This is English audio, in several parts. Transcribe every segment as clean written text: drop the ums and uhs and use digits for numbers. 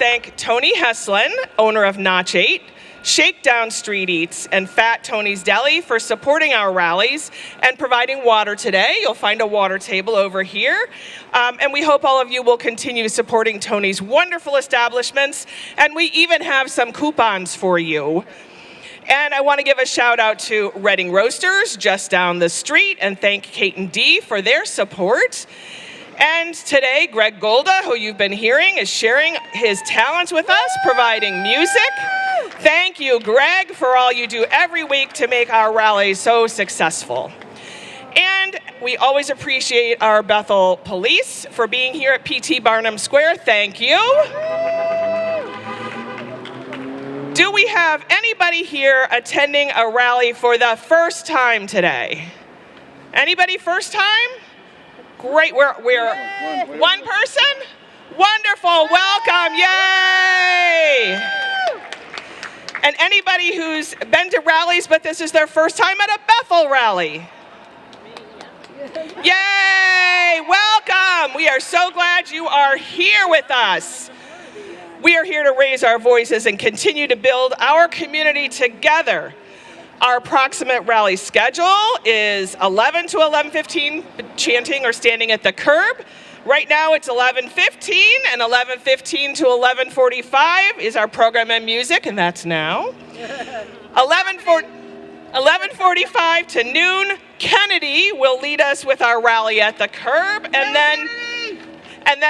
thank Tony Heslin, owner of Nackid, Shakedown Street Eats, and Fat Tony's Deli for supporting our rallies and providing water today. You'll find a water table over here. And we hope all of you will continue supporting Tony's wonderful establishments. And we even have some coupons for you. And I want to give a shout out to Reading Roasters just down the street and thank Kate and Dee for their support. And today, Greg Golda, who you've been hearing, is sharing his talents with us, providing music. Thank you, Greg, for all you do every week to make our rallies so successful. And we always appreciate our Bethel Police for being here at P.T. Barnum Square. Thank you. Do we have anybody here attending a rally for the first time today? Anybody first time? Great, we're one person? Wonderful, welcome, yay! And anybody who's been to rallies but this is their first time at a Bethel rally? Yay, welcome! We are so glad you are here with us. We are here to raise our voices and continue to build our community together. Our approximate rally schedule is 11 to 11:15, chanting or standing at the curb. Right now it's 11:15, and 11:15 to 11:45 is our program and music, and that's now. 11:45 to noon, Kennedy will lead us with our rally at the curb, and then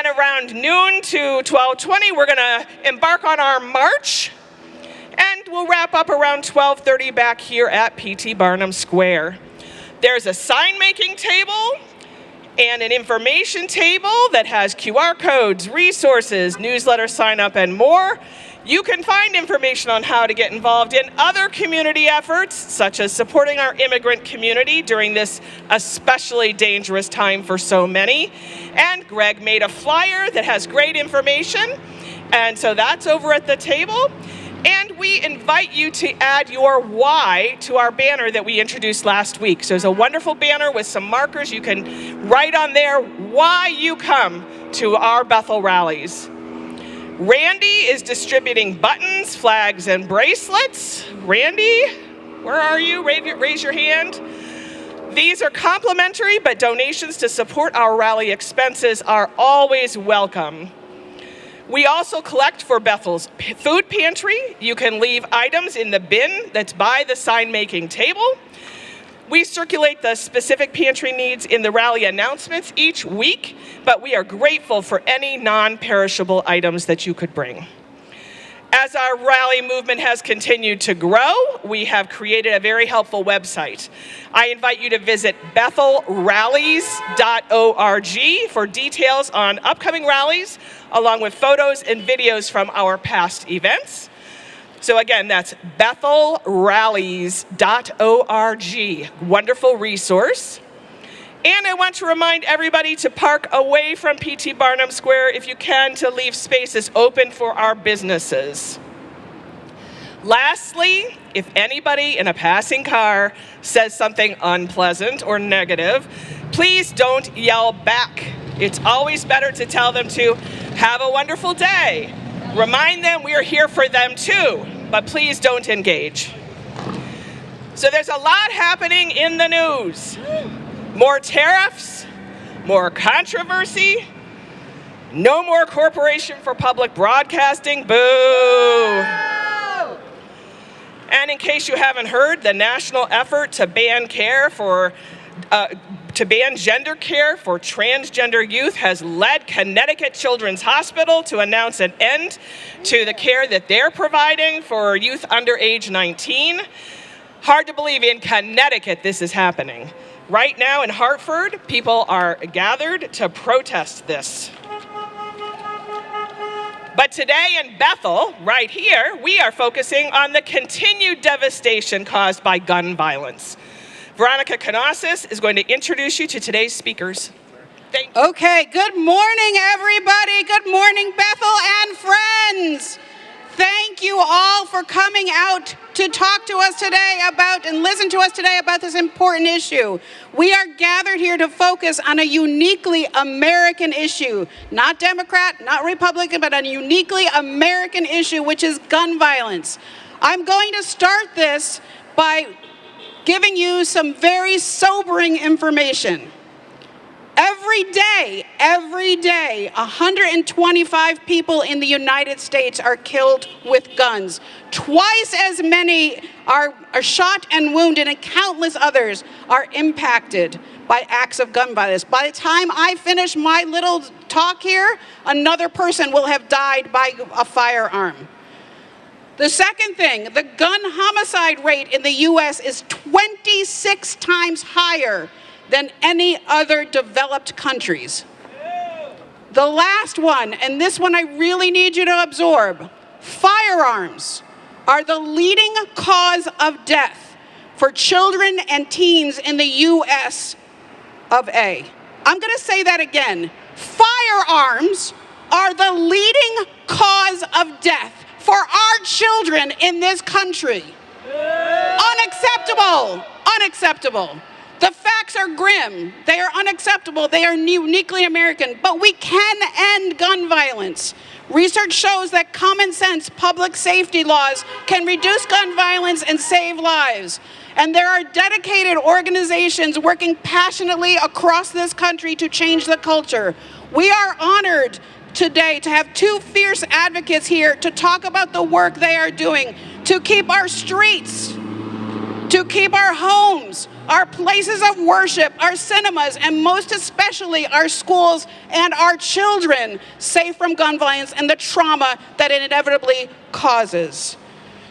around noon to 12:20, we're going to embark on our march. And we'll wrap up around 12:30 back here at P.T. Barnum Square. There's a sign-making table and an information table that has QR codes, resources, newsletter sign-up, and more. You can find information on how to get involved in other community efforts, such as supporting our immigrant community during this especially dangerous time for so many. And Greg made a flyer that has great information, and so that's over at the table. And we invite you to add your why to our banner that we introduced last week. So there's a wonderful banner with some markers. You can write on there why you come to our Bethel rallies. Randy is distributing buttons, flags, and bracelets. Randy, where are you? Raise your hand. These are complimentary, but donations to support our rally expenses are always welcome. We also collect for Bethel's food pantry. You can leave items in the bin that's by the sign-making table. We circulate the specific pantry needs in the rally announcements each week, but we are grateful for any non-perishable items that you could bring. As our rally movement has continued to grow, we have created a very helpful website. I invite you to visit bethelrallies.org for details on upcoming rallies, along with photos and videos from our past events. So again, that's bethelrallies.org. Wonderful resource. And I want to remind everybody to park away from P.T. Barnum Square if you can, to leave spaces open for our businesses. Lastly, if anybody in a passing car says something unpleasant or negative, please don't yell back. It's always better to tell them to have a wonderful day. Remind them we are here for them too, but please don't engage. So there's a lot happening in the news. More tariffs, more controversy, no more Corporation for Public Broadcasting, boo! And in case you haven't heard, the national effort to ban gender care for transgender youth has led Connecticut Children's Hospital to announce an end to the care that they're providing for youth under age 19. Hard to believe in Connecticut this is happening. Right now in Hartford, people are gathered to protest this. But today in Bethel, right here, we are focusing on the continued devastation caused by gun violence. Veronica Kenausis is going to introduce you to today's speakers. Thank you. Okay, good morning, everybody. Good morning, Bethel and friends. Thank you all all for coming out to talk to us today about and listen to us today about this important issue. We are gathered here to focus on a uniquely American issue, not Democrat, not Republican, but a uniquely American issue, which is gun violence. I'm going to start this by giving you some very sobering information. Every day, 125 people in the United States are killed with guns. Twice as many are shot and wounded, and countless others are impacted by acts of gun violence. By the time I finish my little talk here, another person will have died by a firearm. The second thing, the gun homicide rate in the U.S. is 26 times higher than any other developed countries. The last one, and this one I really need you to absorb, firearms are the leading cause of death for children and teens in the US of A. I'm going to say that again. Firearms are the leading cause of death for our children in this country. Unacceptable. Unacceptable. The facts are grim. They are unacceptable. They are uniquely American. But we can end gun violence. Research shows that common sense public safety laws can reduce gun violence and save lives. And there are dedicated organizations working passionately across this country to change the culture. We are honored today to have two fierce advocates here to talk about the work they are doing to keep our streets, to keep our homes, our places of worship, our cinemas, and most especially our schools and our children safe from gun violence and the trauma that it inevitably causes.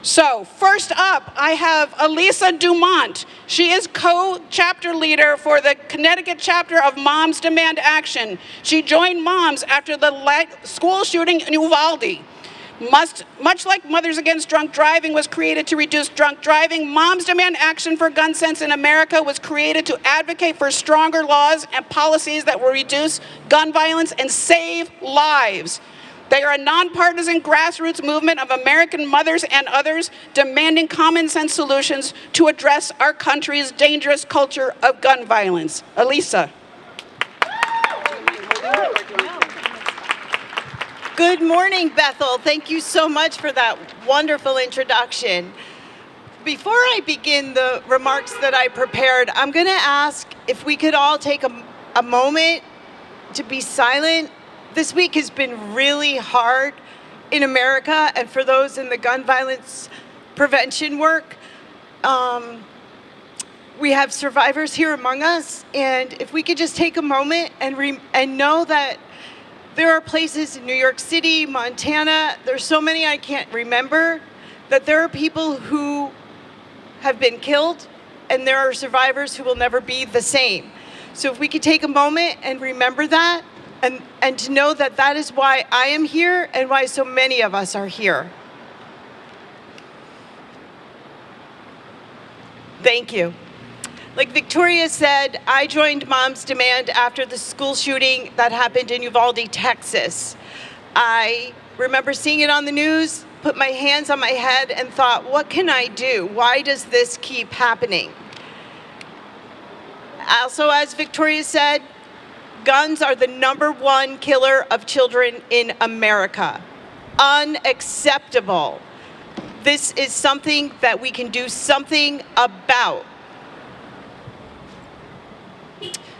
So first up, I have Elisa Dumont. She is co-chapter leader for the Connecticut chapter of Moms Demand Action. She joined Moms after the school shooting in Uvalde. Much like Mothers Against Drunk Driving was created to reduce drunk driving, Moms Demand Action for Gun Sense in America was created to advocate for stronger laws and policies that will reduce gun violence and save lives. They are a nonpartisan grassroots movement of American mothers and others demanding common sense solutions to address our country's dangerous culture of gun violence. Elisa. Good morning, Bethel. Thank you so much for that wonderful introduction. Before I begin the remarks that I prepared, I'm going to ask if we could all take a moment to be silent. This week has been really hard in America and for those in the gun violence prevention work. We have survivors here among us, and if we could just take a moment and know that there are places in New York City, Montana, there's so many I can't remember, that there are people who have been killed and there are survivors who will never be the same. So if we could take a moment and remember that and to know that that is why I am here and why so many of us are here. Thank you. Like Victoria said, I joined Moms Demand after the school shooting that happened in Uvalde, Texas. I remember seeing it on the news, put my hands on my head and thought, what can I do? Why does this keep happening? Also, as Victoria said, guns are the #1 killer of children in America. Unacceptable. This is something that we can do something about.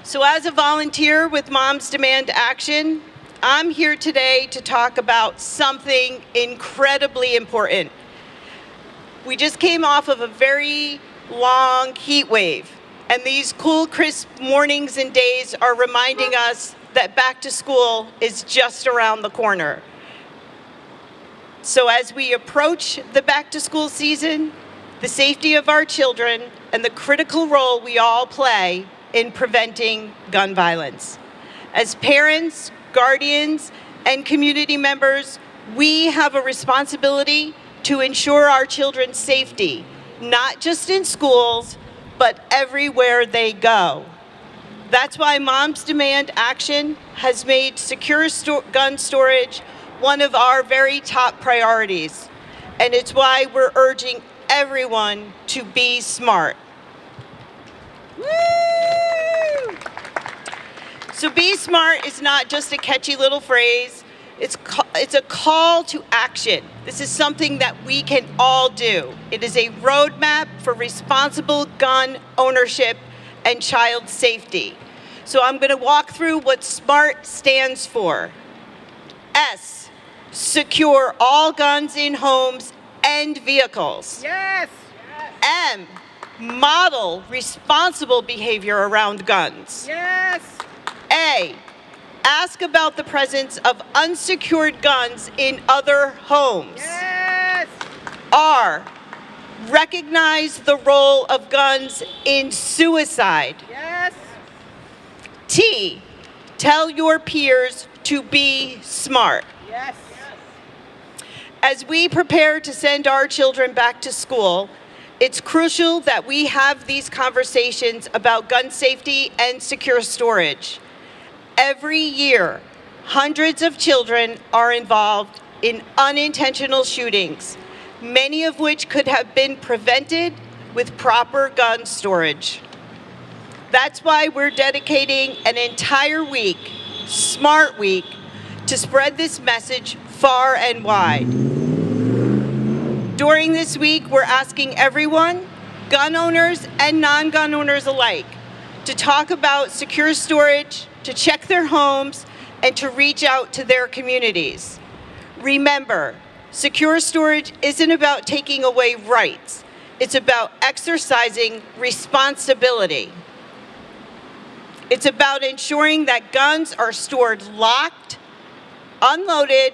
So as a volunteer with Moms Demand Action, I'm here today to talk about something incredibly important. We just came off of a very long heat wave, and these cool, crisp mornings and days are reminding us that back to school is just around the corner. So as we approach the back to school season, the safety of our children and the critical role we all play in preventing gun violence. As parents, guardians, and community members, we have a responsibility to ensure our children's safety, not just in schools, but everywhere they go. That's why Moms Demand Action has made secure gun storage one of our very top priorities. and it's why we're urging everyone to be smart. Woo! So be smart is not just a catchy little phrase. It's a call to action. This is something that we can all do. It is a roadmap for responsible gun ownership and child safety. So I'm going to walk through what SMART stands for. S, secure all guns in homes and vehicles. Yes. M, model responsible behavior around guns. Yes. A, ask about the presence of unsecured guns in other homes. Yes. R, recognize the role of guns in suicide. Yes. T, tell your peers to be smart. Yes. As we prepare to send our children back to school, it's crucial that we have these conversations about gun safety and secure storage. Every year, hundreds of children are involved in unintentional shootings, many of which could have been prevented with proper gun storage. That's why we're dedicating an entire week, Smart Week, to spread this message far and wide. During this week, we're asking everyone, gun owners and non-gun owners alike, to talk about secure storage, to check their homes, and to reach out to their communities. Remember, secure storage isn't about taking away rights. It's about exercising responsibility. It's about ensuring that guns are stored locked, unloaded,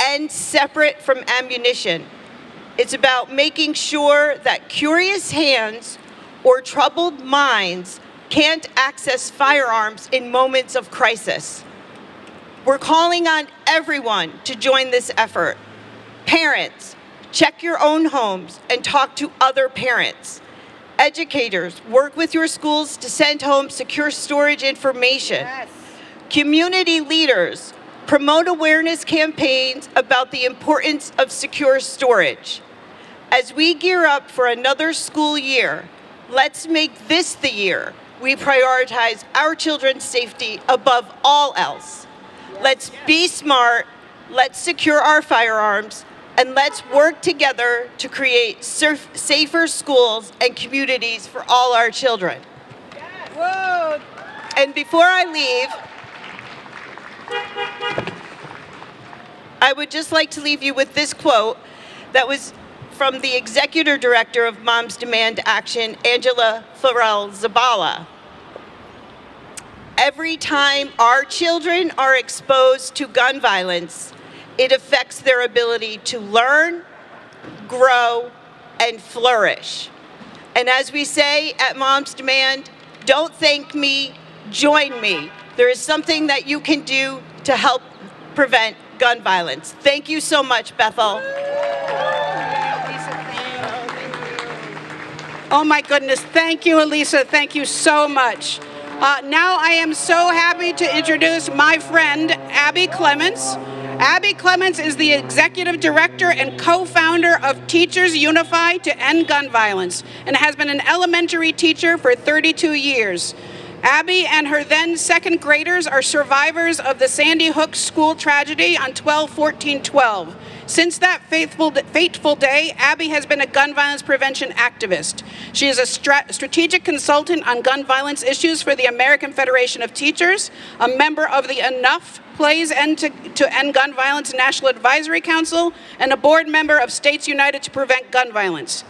and separate from ammunition. It's about making sure that curious hands or troubled minds can't access firearms in moments of crisis. We're calling on everyone to join this effort. Parents, check your own homes and talk to other parents. Educators, work with your schools to send home secure storage information. Yes. Community leaders, promote awareness campaigns about the importance of secure storage. As we gear up for another school year, let's make this the year we prioritize our children's safety above all else. Let's be smart, let's secure our firearms, and let's work together to create safer schools and communities for all our children. Whoa. And before I leave, I would just like to leave you with this quote that was from the Executive Director of Moms Demand Action, Angela Farrell-Zabala. Every time our children are exposed to gun violence, it affects their ability to learn, grow, and flourish. And as we say at Moms Demand, don't thank me, join me. There is something that you can do to help prevent gun violence. Thank you so much, Bethel. Oh my goodness, thank you, Elisa. Thank you so much. Now I am so happy to introduce my friend, Abby Clements. Abby Clements is the Executive Director and co-founder of Teachers Unify to End Gun Violence and has been an elementary teacher for 32 years. Abby and her then second graders are survivors of the Sandy Hook school tragedy on 12/14/12. Since that fateful day, Abby has been a gun violence prevention activist. She is a strategic consultant on gun violence issues for the American Federation of Teachers, a member of the Enough Plays to End Gun Violence National Advisory Council, and a board member of States United to Prevent Gun Violence.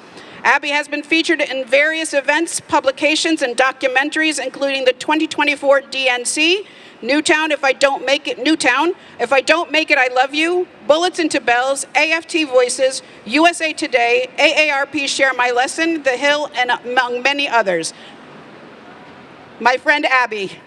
Abby has been featured in various events, publications, and documentaries, including the 2024 DNC, Newtown, If I Don't Make It, Newtown, If I Don't Make It, I Love You, Bullets into Bells, AFT Voices, USA Today, AARP Share My Lesson, The Hill, and among many others. My friend Abby.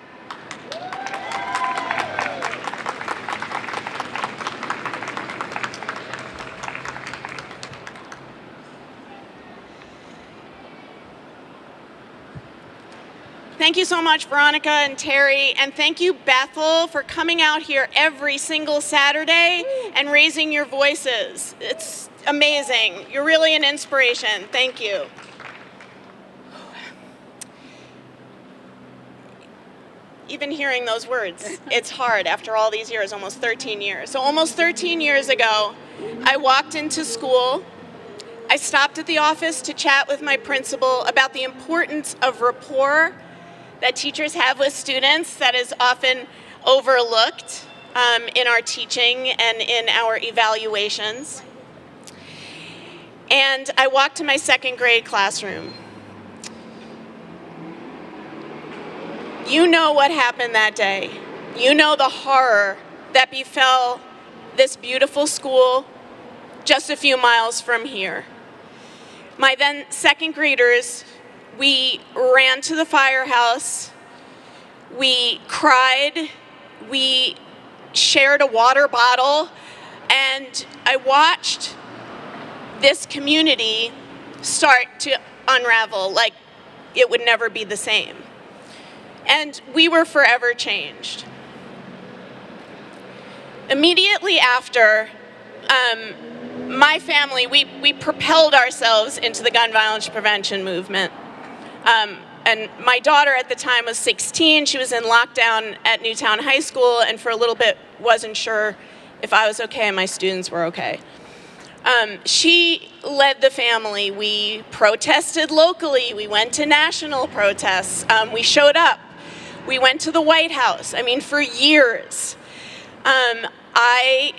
Thank you so much, Veronica and Terri, and thank you, Bethel, for coming out here every single Saturday and raising your voices. It's amazing. You're really an inspiration. Thank you. Even hearing those words, it's hard after all these years, almost 13 years. So almost 13 years ago, I walked into school. I stopped at the office to chat with my principal about the importance of rapport that teachers have with students that is often overlooked in our teaching and in our evaluations. And I walked to my second grade classroom. You know what happened that day. You know the horror that befell this beautiful school just a few miles from here. My then second graders, we ran to the firehouse, we cried, we shared a water bottle, and I watched this community start to unravel like it would never be the same. And we were forever changed. Immediately after, my family, we propelled ourselves into the gun violence prevention movement. And my daughter at the time was 16. She was in lockdown at Newtown High School, and for a little bit wasn't sure if I was okay and my students were okay. She led the family. We protested locally. We went to national protests. We showed up. We went to the White House. I mean, for years. I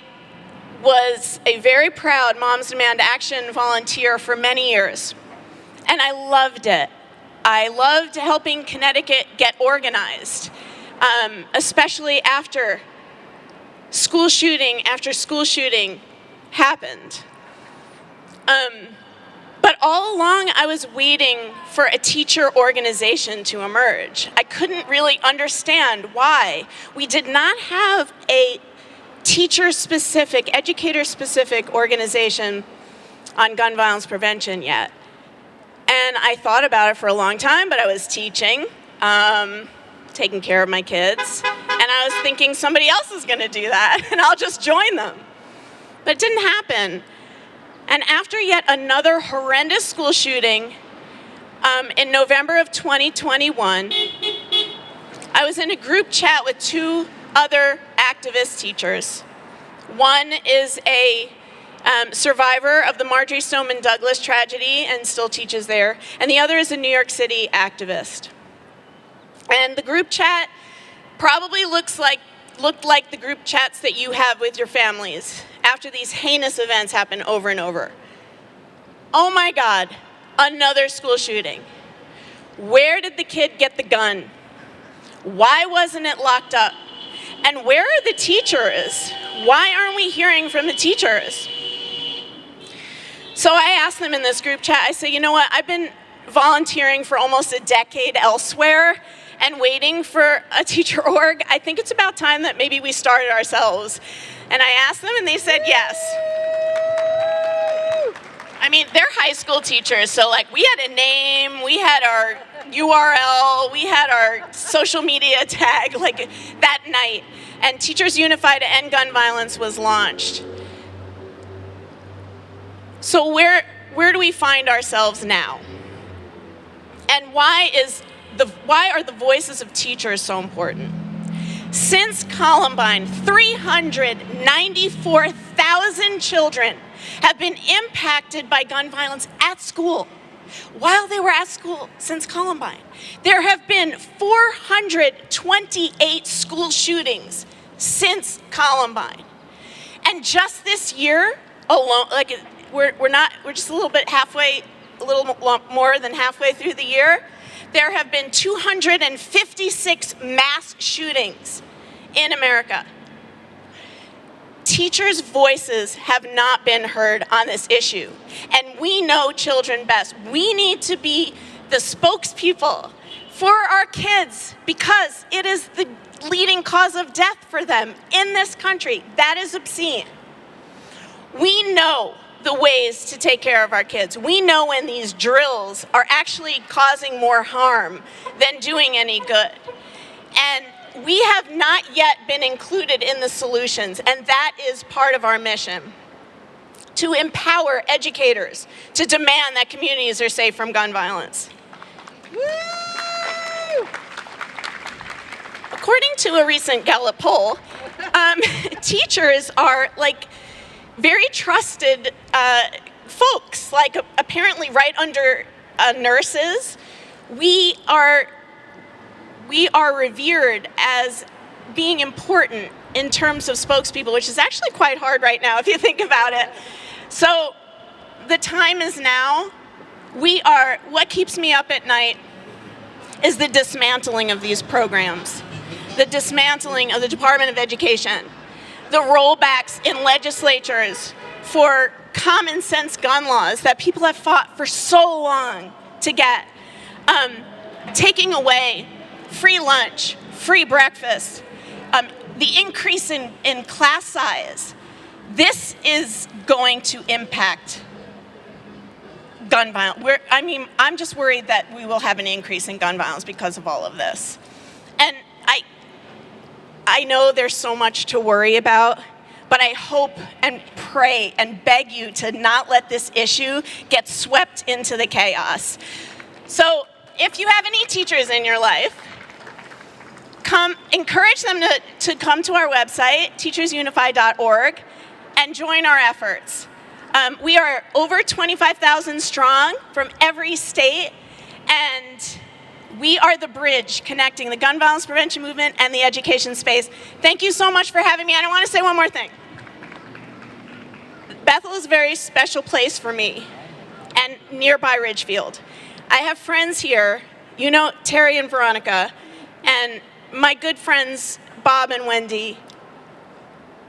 was a very proud Moms Demand Action volunteer for many years, and I loved it. I loved helping Connecticut get organized, especially after school shooting after school shooting happened. But all along, I was waiting for a teacher organization to emerge. I couldn't really understand why we did not have a teacher-specific, educator-specific organization on gun violence prevention yet. And I thought about it for a long time, but I was teaching, taking care of my kids, and I was thinking somebody else is going to do that, and I'll just join them. But it didn't happen. And after yet another horrendous school shooting in November of 2021, I was in a group chat with two other activist teachers. One is a survivor of the Marjory Stoneman Douglas tragedy and still teaches there, and the other is a New York City activist. And the group chat probably looked like the group chats that you have with your families after these heinous events happen over and over. Oh my God, another school shooting. Where did the kid get the gun? Why wasn't it locked up? And where are the teachers? Why aren't we hearing from the teachers? So I asked them in this group chat, I said, you know what, I've been volunteering for almost a decade elsewhere and waiting for a teacher org. I think it's about time that maybe we started ourselves. And I asked them and they said yes. I mean, they're high school teachers, so like we had a name, we had our URL, we had our social media tag like that night. And Teachers Unified to End Gun Violence was launched. So where do we find ourselves now? And why are the voices of teachers so important? Since Columbine, 394,000 children have been impacted by gun violence at school while they were at school since Columbine. There have been 428 school shootings since Columbine. And just this year alone, like we're just a little more than halfway through the year, there have been 256 mass shootings in America. Teachers' voices have not been heard on this issue, and we know children best. We need to be the spokespeople for our kids because it is the leading cause of death for them in this country. That is obscene. We know the ways to take care of our kids. We know when these drills are actually causing more harm than doing any good. And we have not yet been included in the solutions, and that is part of our mission. To empower educators to demand that communities are safe from gun violence. Woo! According to a recent Gallup poll, teachers are like very trusted folks, like apparently right under nurses. We are revered as being important in terms of spokespeople, which is actually quite hard right now if you think about it. So the time is now. What keeps me up at night is the dismantling of these programs, the dismantling of the Department of Education, the rollbacks in legislatures for common sense gun laws that people have fought for so long to get, taking away free lunch, free breakfast, the increase in class size. This is going to impact gun violence. I'm just worried that we will have an increase in gun violence because of all of this. And I know there's so much to worry about, but I hope and pray and beg you to not let this issue get swept into the chaos. So if you have any teachers in your life, encourage them to come to our website, teachersunify.org, and join our efforts. We are over 25,000 strong from every state, and we are the bridge connecting the gun violence prevention movement and the education space. Thank you so much for having me, and I want to say one more thing. Bethel is a very special place for me, and nearby Ridgefield. I have friends here, you know Terri and Veronica, and my good friends Bob and Wendy.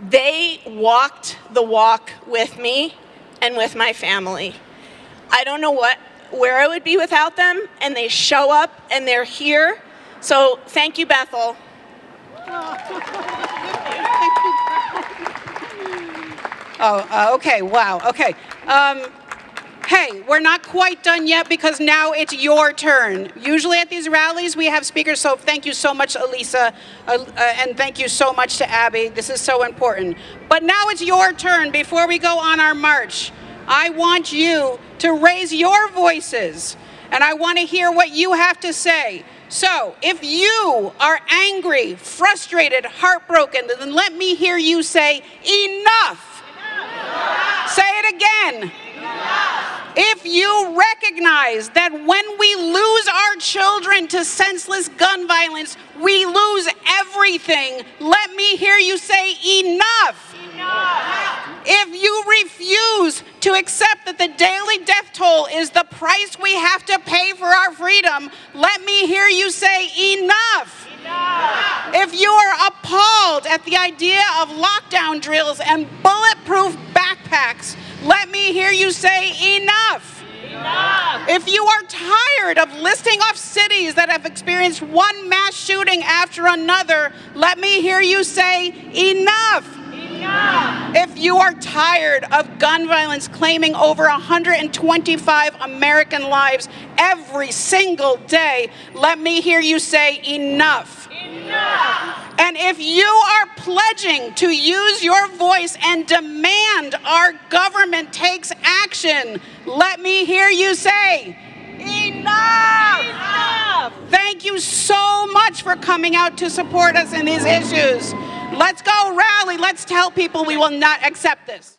They walked the walk with me and with my family. I don't know where I would be without them, and they show up and they're here. So thank you, Bethel. Okay, wow, okay. Hey, we're not quite done yet because now it's your turn. Usually at these rallies we have speakers, so thank you so much, Elisa, and thank you so much to Abby. This is so important. But now it's your turn before we go on our march. I want you to raise your voices, and I want to hear what you have to say. So if you are angry, frustrated, heartbroken, then let me hear you say, enough. Enough. Say it again. Enough. If you recognize that when we lose our children to senseless gun violence, we lose everything, let me hear you say enough. Enough. If you refuse to accept that the daily death toll is the price we have to pay for our freedom, let me hear you say enough. Enough. If you are appalled at the idea of lockdown drills and bulletproof backpacks, let me hear you say enough. Enough. If you are tired of listing off cities that have experienced one mass shooting after another, let me hear you say enough. Enough. If you are tired of gun violence claiming over 125 American lives every single day, let me hear you say enough. Enough. And if you are pledging to use your voice and demand our government takes action, let me hear you say, enough! Enough! Thank you so much for coming out to support us in these issues. Let's go rally. Let's tell people we will not accept this.